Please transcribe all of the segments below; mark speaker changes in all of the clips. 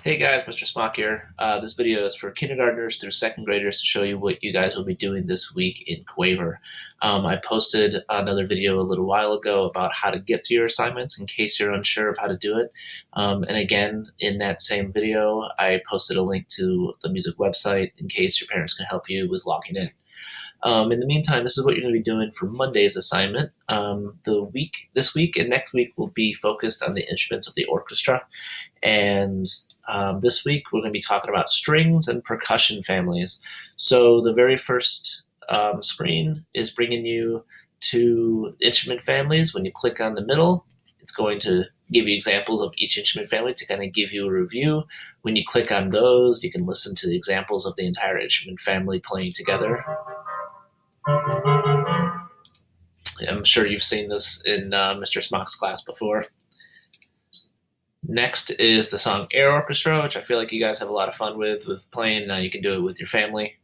Speaker 1: Hey guys, Mr. Smock here. This video is for kindergartners through second graders to show you what you guys will be doing this week in Quaver. I posted another video a little while ago about how to get to your assignments in case you're unsure of how to do it. And again, in that same video, I posted a link to the music website in case your parents can help you with logging in. In the meantime, this is what you're going to be doing for Monday's assignment. This week and next week will be focused on the instruments of the orchestra. And this week we're going to be talking about strings and percussion families. So the very first screen is bringing you to instrument families. When you click on the middle, it's going to give you examples of each instrument family to kind of give you a review. When you click on those, you can listen to the examples of the entire instrument family playing together. I'm sure you've seen this in Mr. Smock's class before. Next is the song Air Orchestra, which I feel like you guys have a lot of fun with playing. You can do it with your family.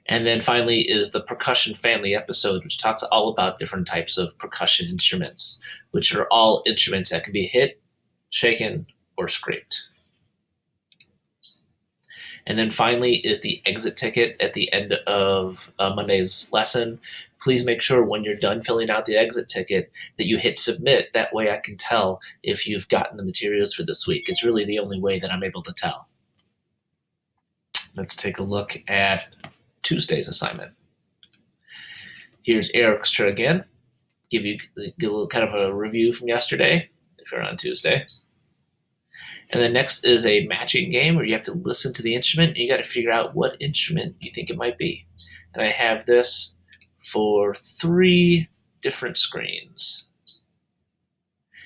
Speaker 1: And then finally is the percussion family episode, which talks all about different types of percussion instruments, which are all instruments that can be hit, shaken, or scraped. And then finally is the exit ticket at the end of Monday's lesson. Please make sure when you're done filling out the exit ticket that you hit submit. That way I can tell if you've gotten the materials for this week. It's really the only way that I'm able to tell. Let's take a look at Tuesday's assignment. Here's Air Orchestra again. Give a little kind of a review from yesterday if you're on Tuesday. And then next is a matching game where you have to listen to the instrument and you got to figure out what instrument you think it might be. And I have this for 3 different screens.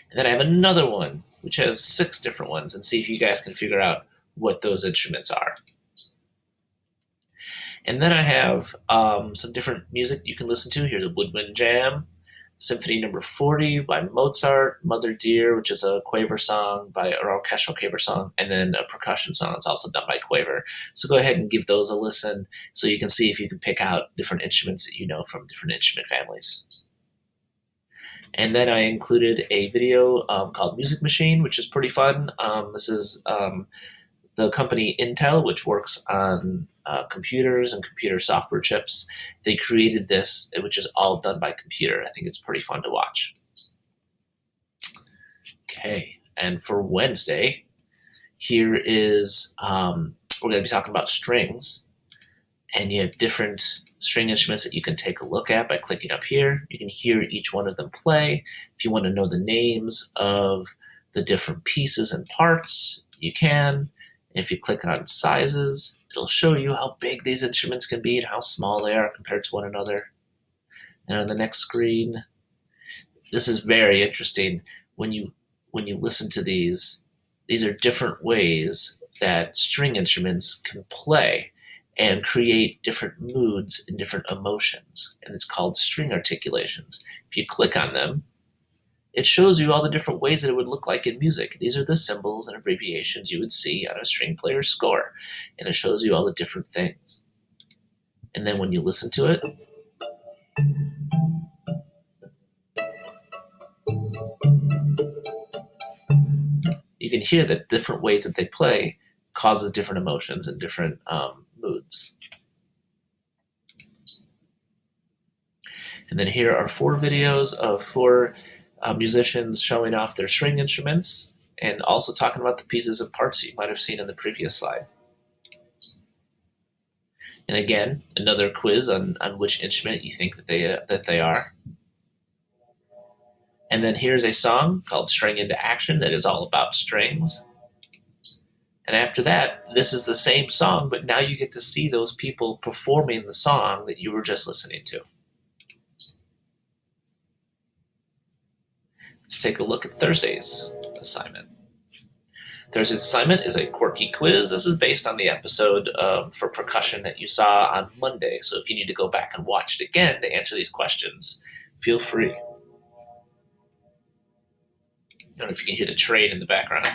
Speaker 1: And then I have another one which has 6 different ones, and see if you guys can figure out what those instruments are. And then I have some different music you can listen to. Here's a woodwind jam, Symphony Number 40 by Mozart, Mother Dear, which is a Quaver song or orchestral Quaver song, and then a percussion song that's also done by Quaver. So go ahead and give those a listen so you can see if you can pick out different instruments that you know from different instrument families. And then I included a video called Music Machine, which is pretty fun. This is the company Intel, which works on computers and computer software chips. They created this, which is all done by computer. I think it's pretty fun to watch. Okay, and for Wednesday, here is, we're going to be talking about strings. And you have different string instruments that you can take a look at by clicking up here. You can hear each one of them play. If you want to know the names of the different pieces and parts, you can. If you click on sizes, it'll show you how big these instruments can be and how small they are compared to one another. And on the next screen, this is very interesting. When you listen to these are different ways that string instruments can play and create different moods and different emotions. And it's called string articulations. If you click on them, it shows you all the different ways that it would look like in music. These are the symbols and abbreviations you would see on a string player's score. And it shows you all the different things. And then when you listen to it, you can hear that different ways that they play causes different emotions and different moods. And then here are 4 videos of 4 musicians showing off their string instruments and also talking about the pieces and parts you might have seen in the previous slide. And again, another quiz on which instrument you think that they are. And then here's a song called String into Action that is all about strings. And after that, this is the same song, but now you get to see those people performing the song that you were just listening to. Let's take a look at Thursday's assignment. Thursday's assignment is a quirky quiz. This is based on the episode for percussion that you saw on Monday. So if you need to go back and watch it again to answer these questions, feel free. I don't know if you can hear the train in the background.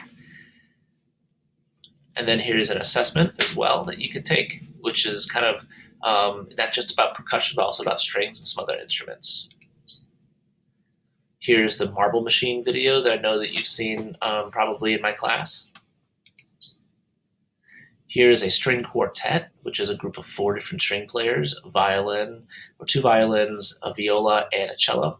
Speaker 1: And then here's an assessment as well that you can take, which is kind of not just about percussion, but also about strings and some other instruments. Here's the marble machine video that I know that you've seen probably in my class. Here is a string quartet, which is a group of 4 different string players, a violin, or 2 violins, a viola, and a cello.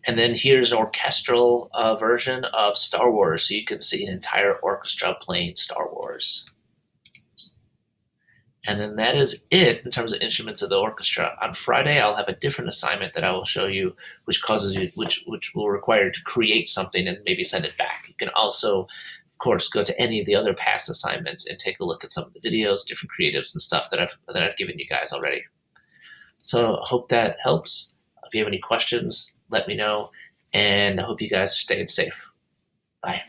Speaker 1: And then here's an orchestral version of Star Wars, so you can see an entire orchestra playing Star Wars. And then that is it in terms of instruments of the orchestra. On Friday, I'll have a different assignment that I will show you, which will require you to create something and maybe send it back. You can also, of course, go to any of the other past assignments and take a look at some of the videos, different creatives and stuff that I've given you guys already. So I hope that helps. If you have any questions, let me know, and I hope you guys are staying safe. Bye.